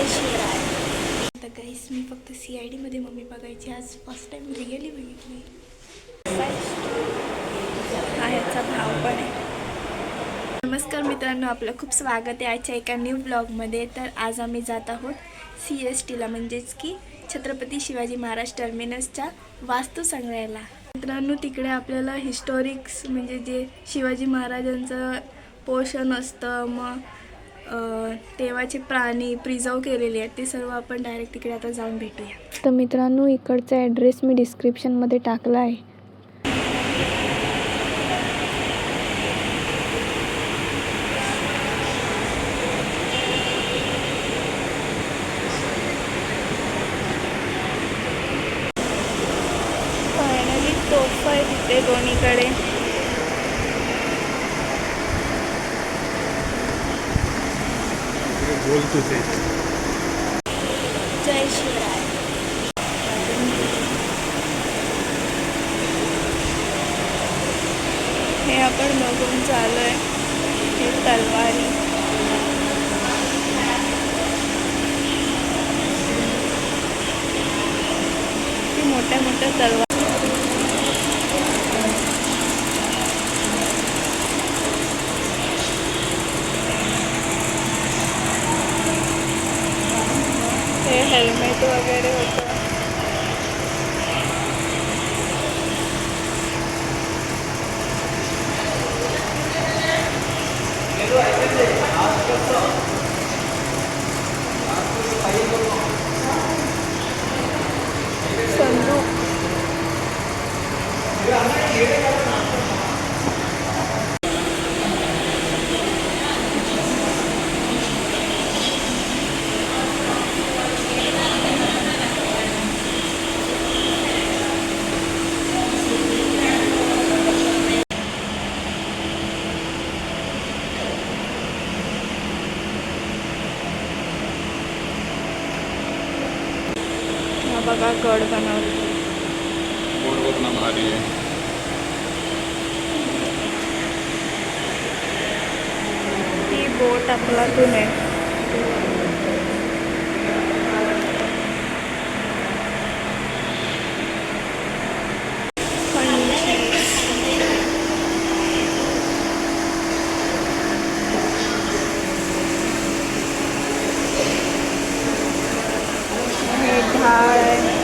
जय शिवराय. आता गाईस मी फक्त CID मध्ये मम्मी बघायची, आज फर्स्ट टाइम रिअली बघितली. हा याचा भाव पण आहे. नमस्कार मित्रांनो, आपलं खूप स्वागत आहे आजच्या एका न्यू ब्लॉगमध्ये. तर आज आम्ही जात आहोत CSTला, म्हणजेच की छत्रपती शिवाजी महाराज टर्मिनसच्या वास्तू संग्रहालयाला. मित्रांनो, तिकडे आपल्याला हिस्टॉरिक्स म्हणजे जे शिवाजी महाराजांचं पोर्शन असतं, मग तेव्हाचे प्राणी प्रिझर्व केलेले आहेत, ते सर्व आपण डायरेक्ट तिकडे आता जाऊन भेटूया. तर मित्रांनो, इकडचा ॲड्रेस मी डिस्क्रिप्शनमध्ये टाकला आहे. फायनली तोफ आहे तिथे दोन्हीकडे. जय शिवराय. हे आपण बघून चालूय, हे तलवारी. मोठ्या मोठ्या तलवार. हे हेल्मेट वगैरे होतं. संदूक. बघा गड बनवले. भारी आहे. ती बोट आपल्यातून आहे. हे ढाळ आहे.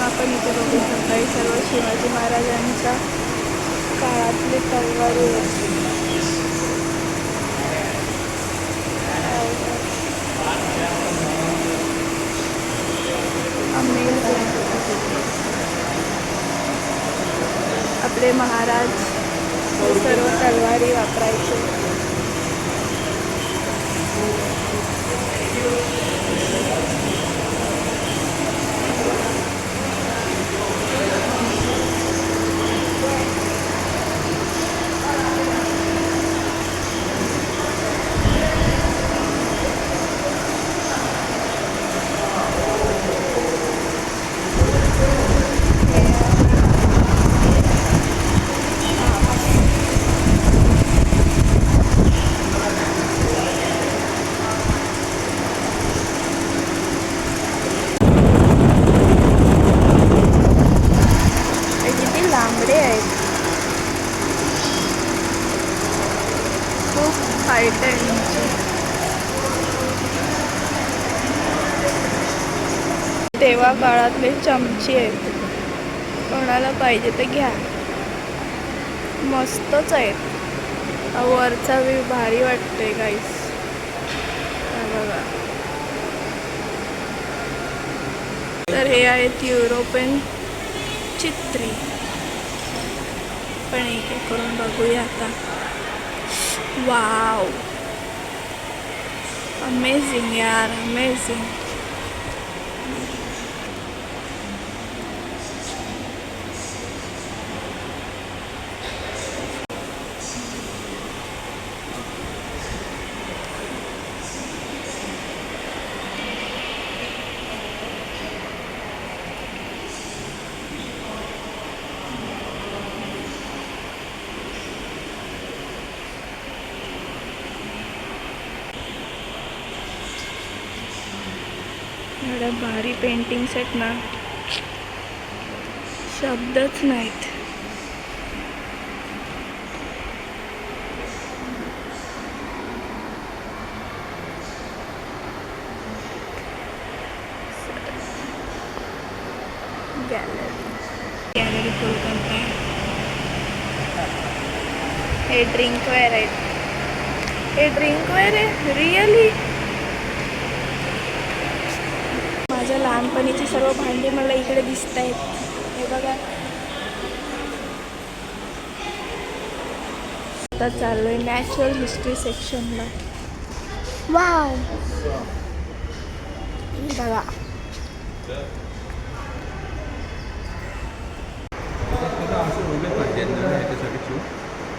आपण इथे बघू शकता, हे सर्व शिवाजी महाराजांच्या काळातले तलवारी आहेत. आपले महाराज सर्व तलवारी वापरायचे. लांबडे आहेत, खूप हाईट आहे. तेव्हा काळातले चमचे आहेत, कोणाला पाहिजे ते घ्या. मस्तच आहेत. वरचा व्ह्यू भारी वाटतोय गाईस. बघा, तर हे आहेत युरोपियन चित्रे पण एक एक करून बघूया आता. वाव, अमेझिंग यार, अमेझिंग. एवढ्या भारी पेंटिंग्स आहेत ना, शब्दच नाहीत. गॅलरी कोलकाता. हे ड्रिंकवेअर आहेत. हे ड्रिंकवेअर आहे रिअली. माझ्या लहानपणीची सर्व भांडी मला इकडे दिसत आहेत. हे बघा. आता चाललोय नॅचरल हिस्ट्री सेक्शनला. वाव, बघा.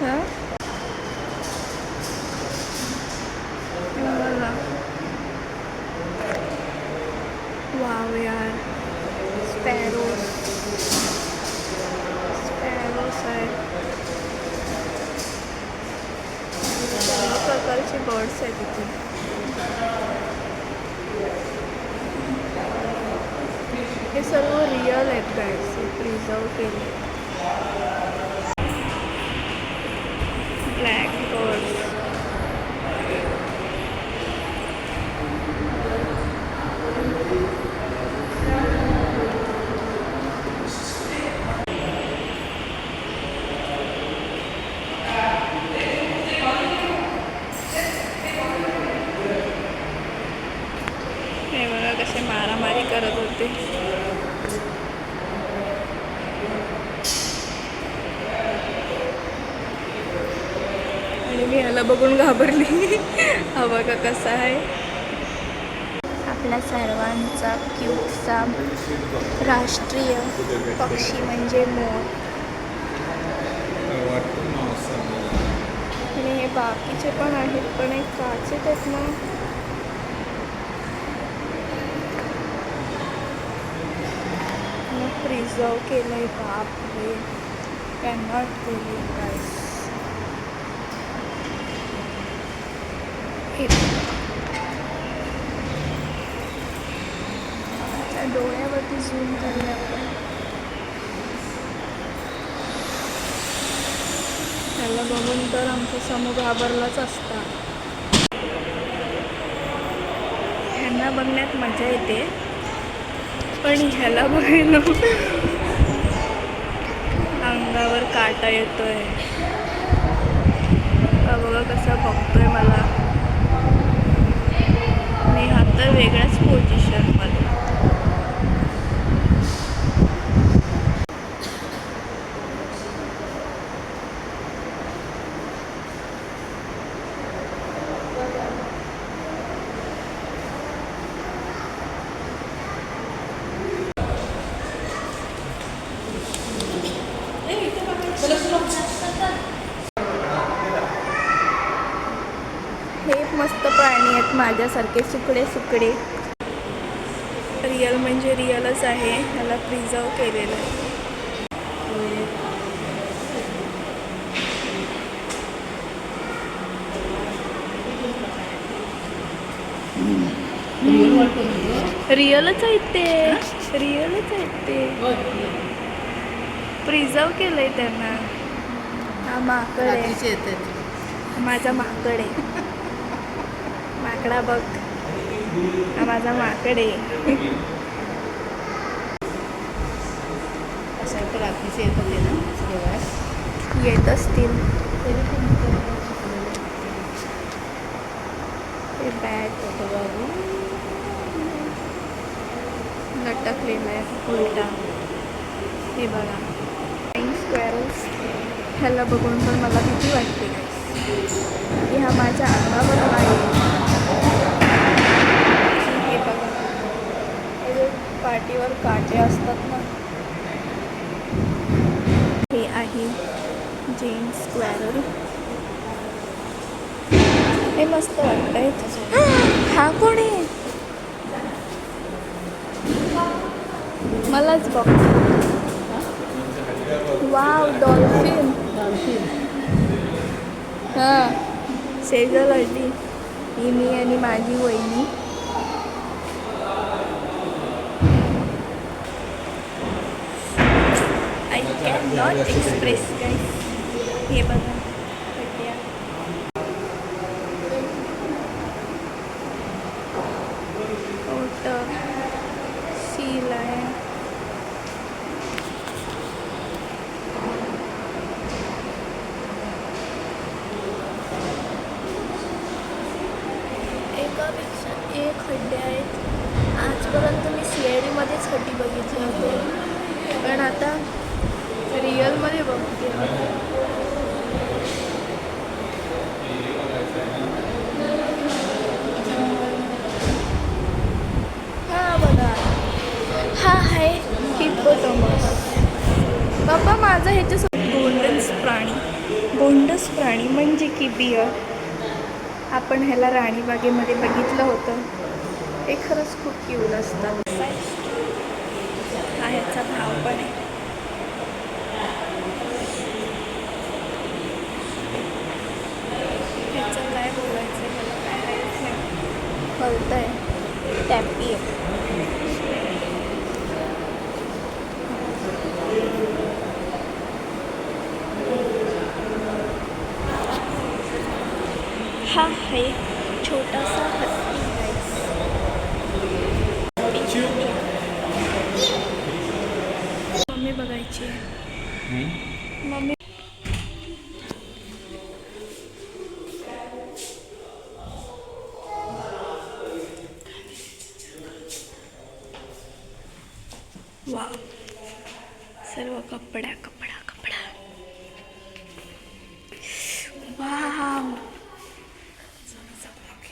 हां, वाव यार, स्पॅरोज आहेत. सर्व प्रकारचे बर्ड्स आहेत इथे. हे सर्व रिअल आहेत गाईस, प्रिझर्व केले. Black birds. हे बघा कसे मारामारी करत होते. आणि मी ह्याला बघून घाबरली. हा बघा कसा आहे. आपल्या सर्वांचा क्यूटचा राष्ट्रीय पक्षी म्हणजे मोर. आणि हे बाकीचे पण आहेत, पण एक काचेत आहेत ना. प्रिझर्व केलंय. बापरे, कॅनॉट केले गाईस. डोळ्यावरती झूम करूया आपण. त्याला बघून तर आमचा समूह घाबरलाच असता. ह्यांना बघण्यात मजा येते, पण ह्याला बघायला अंगावर काटा येतोय. बघा कसा बघतोय मला. आणि हा तर वेगळ्याच पोझिशनमध्ये. हे मस्त प्राणी आहेत माझ्यासारखे, सुकडे सुकडे. रिअल म्हणजे रिअलच आहे. ह्याला प्रिझर्व केलेलं आहे. रिअलच आहेत ते. रिअलच आहेत ते. प्रिझर्व केलंय त्यांना. हा माकड आहे. माझा माकड आहे. माकडा बघ, हा माझा माकड आहे. रात्रीचे येत होते ना, येत असतील. हे बॅग लटकलेला आहे उलटा. हे बघा स्क्वेअर्स, ह्याला बघून पण मला भीती वाटते की हा माझ्या अंगावर नाही. हे बघा हे पाठीवर काटे असतात ना, हे आहे जेन स्क्वेअर. हे मस्त वाटतंय. हा कोण आहे? मलाच बघ. Wow, dolphin. हां, सेजल हल्ली ही मी आणि माझी वहिनी. आय कॅन नॉट एक्सप्रेस गाईस. हे बघा ओटर, सी लायन. एकापेक्षा एक खड्डे आहेत. आजपर्यंत मी CIDमध्येच खड्डे बघितले होते, पण आता रिअलमध्ये बघते. हा बघा, हा आहे हिप्पोपोटामस. बाबा माझा ह्याच्यासोबत गोंडस प्राणी म्हणजे की बियर. आपण ह्याला राणीबागेमध्ये बघितलं होतं. हे खरंच खूप क्यूट असतात. हा ह्याचा भाव पण आहे. ह्याचं काय बोलायचं मला काय आहे, कळतंय. टॅपी आहे. हा आहे छोटासा हत्ती गाईस. मम्मी बघायची आहे. मम्मी वा, सर्व कपडा. वाव,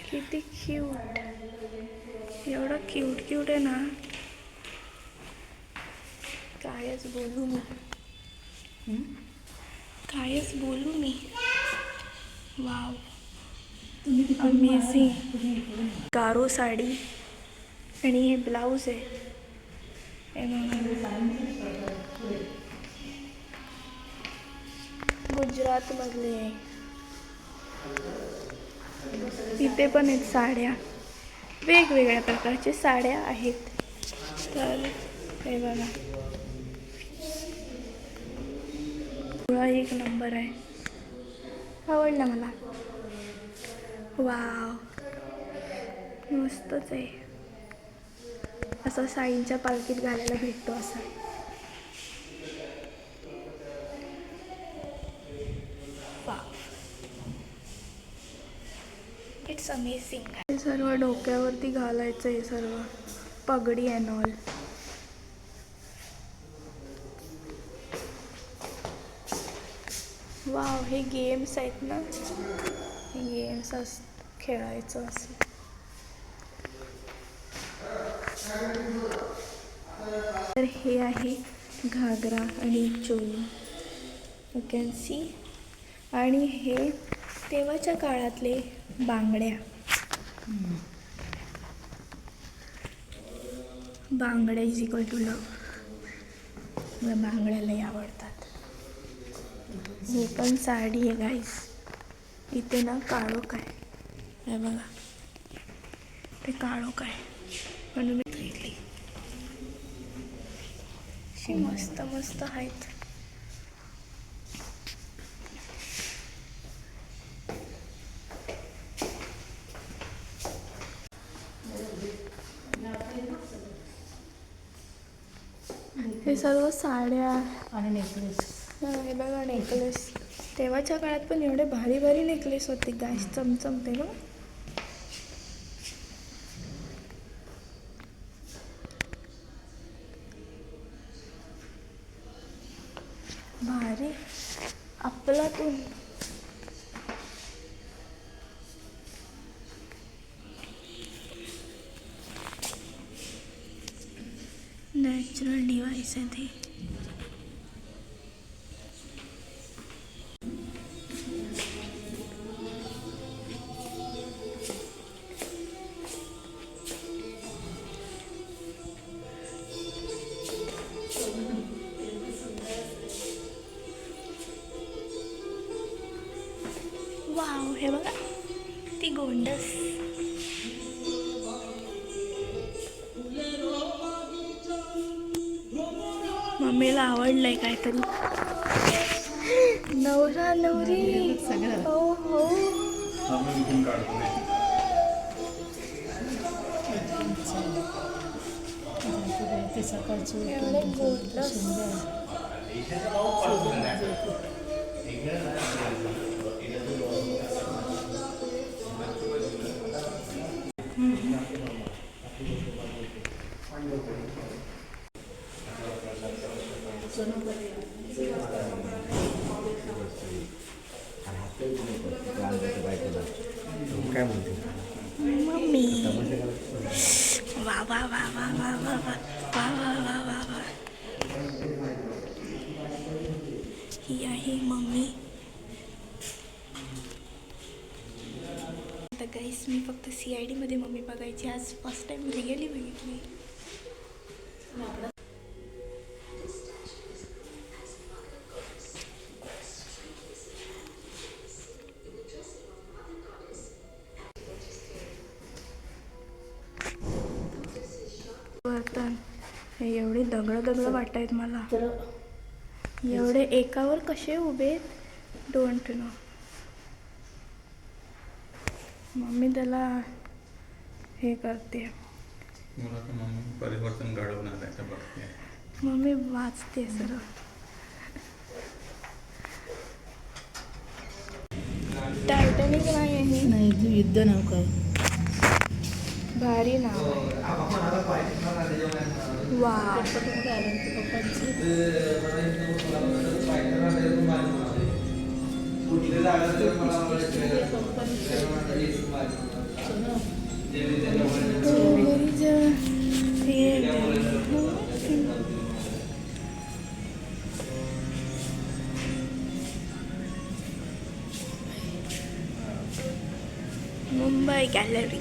किती क्यूट. एवढं क्यूट आहे ना, कायच बोलू मी. Wow, amazing. गारो साडी आणि हे ब्लाऊज आहे. गुजरातमधले आहे. इथे पण आहेत साड्या, वेगवेगळ्या प्रकारच्या साड्या आहेत. तर हे बघा, एक नंबर आहे. आवडला मला. वाव, मस्तच आहे. असा साईंच्या पालखीत घालायला भेटतो असा. Wow, it's amazing. हे सर्व डोक्यावरती घालायचं, हे सर्व पगडी अँड ऑल. वाव, हे गेम्स आहेत ना, हे गेम्स खेळायचं असं. तर हे आहे घागरा आणि चोली, यू कॅन सी. आणि हे तेव्हाच्या काळातले बांगड्या इज इक्वल टू लव. मला बांगड्या लई आवडतात. ही पण साडी आहे गाईस. इथे ना काळोख आहे, हे बघा, ते काळोख आहे म्हणून मी घेतली. अशी मस्त आहेत. हे सर्व साड्या आणि नेकलेस. हे बघा नेकलेस. तेव्हाच्या काळात पण एवढे भारी नेकलेस होते गाईस, चमचमते ना. भारी अफलातून. नॅचरल डिवाइस आहे ते. वाव, हे बघा ती गोंडस. मम्मीला आवडलंय काहीतरी. नवरा नवरी सगळं. हो हो. एवढे गोंडस. काय म्हणते मम्मी. वा वा वा वा वा वा वा वा वा वा वा वा. ही आहे मम्मी. आता गाईस मी फक्त CID मध्ये मम्मी बघायची. आज फर्स्ट टाइम रिअली बघितली. बर्तन हे एवढे दगड वाटत मला. एवढे एकावर कसे उभे डोंट नो. मम्मी त्याला हे करते. मम्मी परिवर्तन घडवणार आहे बघते. मम्मी वाचते सरळ. टायटॅनिक नाही आहे. नाही, युद्ध नौका आहे. भारी नाव आहे. वा. मुंबई गॅलरी.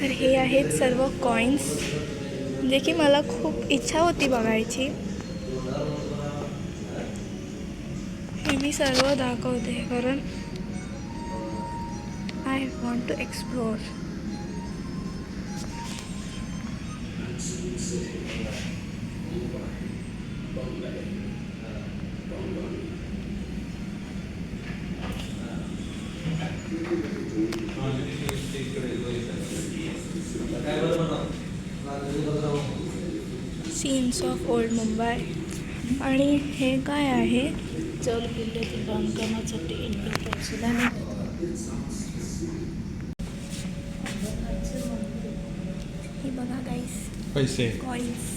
तर हे आहेत सर्व कॉइन्स जे की मला खूप इच्छा होती बघायची. हे मी सर्व दाखवते कारण I want to explore. Scenes of old Mumbai. आणि हे काय आहे? चौल किल्ल्यातील बांधकामासाठी इंडियन. हे बघा गाईस, पैसे कॉइन्स.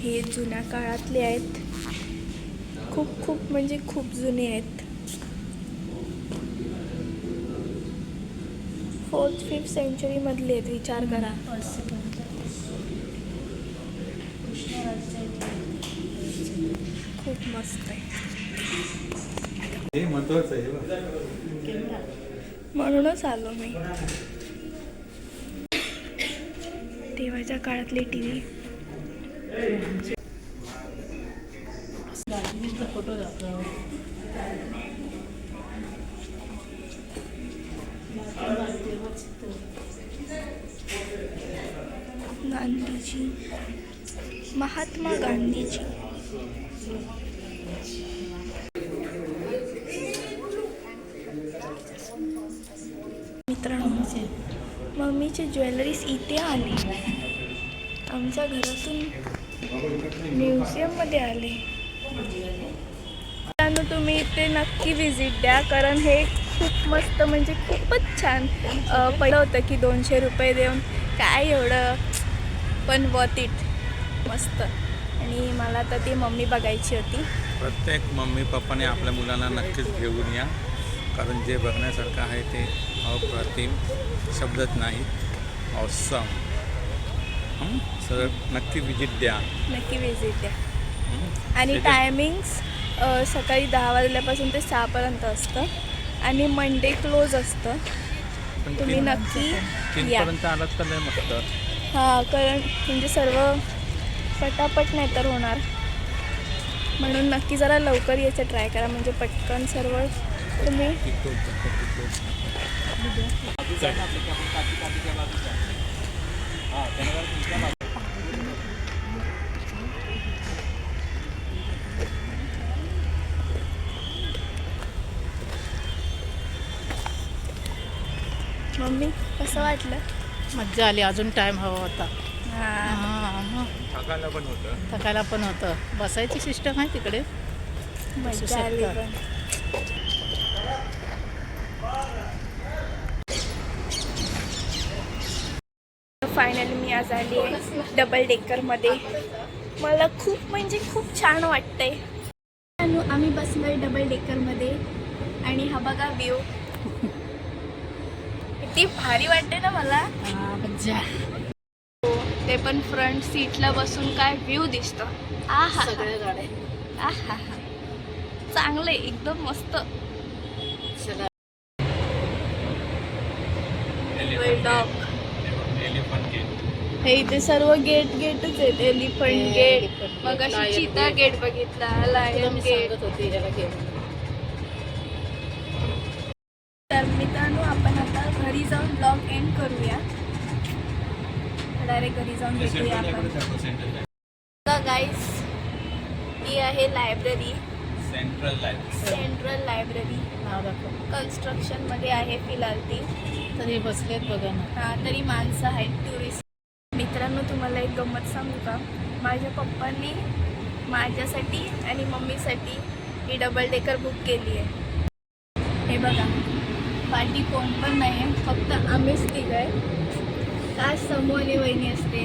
हे जुन्या काळातले आहेत. खूप खूप म्हणजे खूप जुने आहेत. 4th-5th सेंचुरीमधले आहेत. विचार करा. खूप मस्त आहे. हे महत्वाचं आहे. म्हणूनच आलो मी. तेव्हाच्या काळातली TV. फोटो दाखव. गांधीजी, महात्मा गांधीजी. मित्रांनो, मम्मीची ज्वेलरीज इथे आली. आमच्या घरातून म्युझियममध्ये आले. मित्रांनो, तुम्ही इथे नक्की व्हिजिट द्या कारण हे खूप मस्त म्हणजे खूपच छान. पहिलं होतं की 200 रुपये देऊन काय एवढं, पण वर्थ इट. मस्त. आणि मला तर ती मम्मी बघायची होती. प्रत्येक मम्मी पप्पाने आपल्या मुलांना नक्कीच घेऊन या, कारण जे बघण्यासारखं आहे ते अप्रतिम, शब्दच नाही, ऑसम. सर नक्की विजिट द्या. नक्की विजिट द्या. हं? आणि त्याच्यात- टायमिंग्स सकाळी 10 वाजल्यापासून ते 6पर्यंत असतं आणि मंडे क्लोज असतं. पण तुम्ही नक्की या. 3पर्यंत आलात तर नाही मस्त. हां, कारण म्हणजे सर्व पटापट नाही तर होणार, म्हणून नक्की जरा लवकर यायचं ट्राय करा, म्हणजे पटकन सर्व तुम्ही. मम्मी कसं वाटलं? मज्जा आली. अजून टाईम हवा होता. हां, हां, थकायला पण होतं. थकायला पण होतं. बसायची सिस्टम आहे तिकडे. मजा आली शकता. पण. फायनली मी आज आली आहे डबल डेकरमध्ये. मला खूप म्हणजे खूप छान वाटतंय. आम्ही बसलो आहे डबल डेकरमध्ये आणि हा बघा व्ह्यू किती भारी वाटते ना मला. मज्जा. ते पण फ्रंट सीटला बसून काय व्ह्यू दिसतो. आहा, सगळ्या गाड्या. आहा, चांगलं आहे एकदम मस्त. सगळ्या. Dog elephant gate. हे इथे सर्व गेटच आहेत. एलिफंट गेट, elephant मग gate, अशी lion चीता gate. गेट बघितला, तुला लायन मी गेट. सांगत होते याला घेऊन. तर मित्रांनो, आपण आता घरी जाऊन ब्लॉग एंड करूया. डायरेक्ट घरी जाऊन भेटूया आपण. गाईस, ही आहे library, central life. Central library. नाव दाखव. कन्स्ट्रक्शनमध्ये आहे फिलहाल ती. तरी बसलेत बघा ना. हां, तरी माणसं आहेत टुरिस्ट. मित्रांनो, तुम्हाला एक गंमत सांगू का? माझ्या पप्पांनी माझ्यासाठी आणि मम्मीसाठी ही डबल डेकर बुक केली आहे. हे बघा, पाठी कोण पण नाही आहे, फक्त आम्हीच तिघं आहे. का समूह आणि वहिनी असते.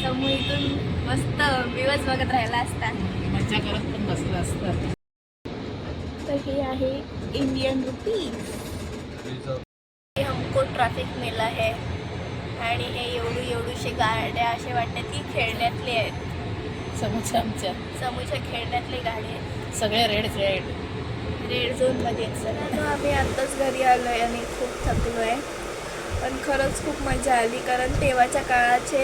समूह इथून मस्त दिवस बघत राहिला असता. मज्जा करत पण बसलं असतं. तर हे आहे इंडियन रुपीज. हे हमको ट्रॅफिक मिला है. आणि हे एवढूशे गाड्या असे वाटतात की खेळण्यातले आहेत. समोरच्या आमच्या समूच्या खेळण्यातले गाडी आहेत. सगळे रेड. रेड झोनमध्ये सर. आम्ही आत्ताच घरी आलो आहे आणि खूप थकलो आहे, पण खरंच खूप मजा आली. कारण तेव्हाच्या काळाचे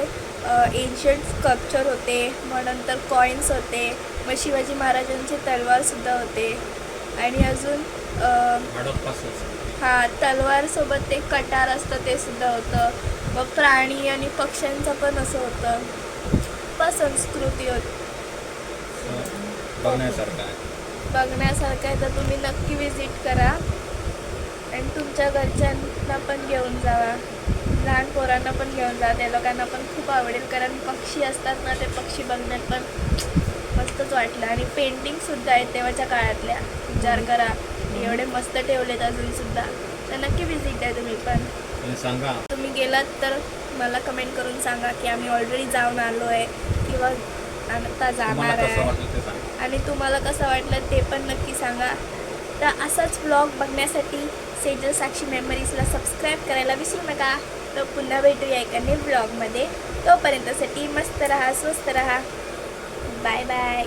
एन्शंट स्कल्पचर होते, मग नंतर कॉईन्स होते, मग शिवाजी महाराजांचे तलवारसुद्धा होते, आणि अजून हां, तलवारसोबत ते कटार असतं ते सुद्धा होतं. मग प्राणी आणि पक्ष्यांचं पण असं होतं. पण संस्कृती होती, बघण्यासारखं आहे. बघण्यासारखं आहे. तर तुम्ही नक्की विजिट करा आणि तुमच्या घरच्यांना पण घेऊन जावा, लहान पोरांना पण घेऊन जा. त्या लोकांना पण खूप आवडेल, कारण पक्षी असतात ना, ते पक्षी बघण्यात पण मस्तच वाटलं. आणि पेंटिंगसुद्धा आहेत तेव्हाच्या काळातल्या. विचार करा, एवढे मस्त ठेवलेत अजूनसुद्धा. तर नक्की विजिट द्या तुम्ही पण. सांगा तुम्ही गेलात तर मला कमेंट करून सांगा की आम्ही ऑलरेडी जाऊन आलो आहे किंवा आता जाणार आहे, आणि तुम्हाला कसं वाटलं ते पण नक्की सांगा. तर असाच ब्लॉग बघण्यासाठी सेजल साक्षी मेमरीजला सबस्क्राईब करायला विसरू नका. तर पुन्हा भेटूया एका न्यू ब्लॉगमध्ये. तोपर्यंतसाठी मस्त राहा, स्वस्त राहा. Bye bye.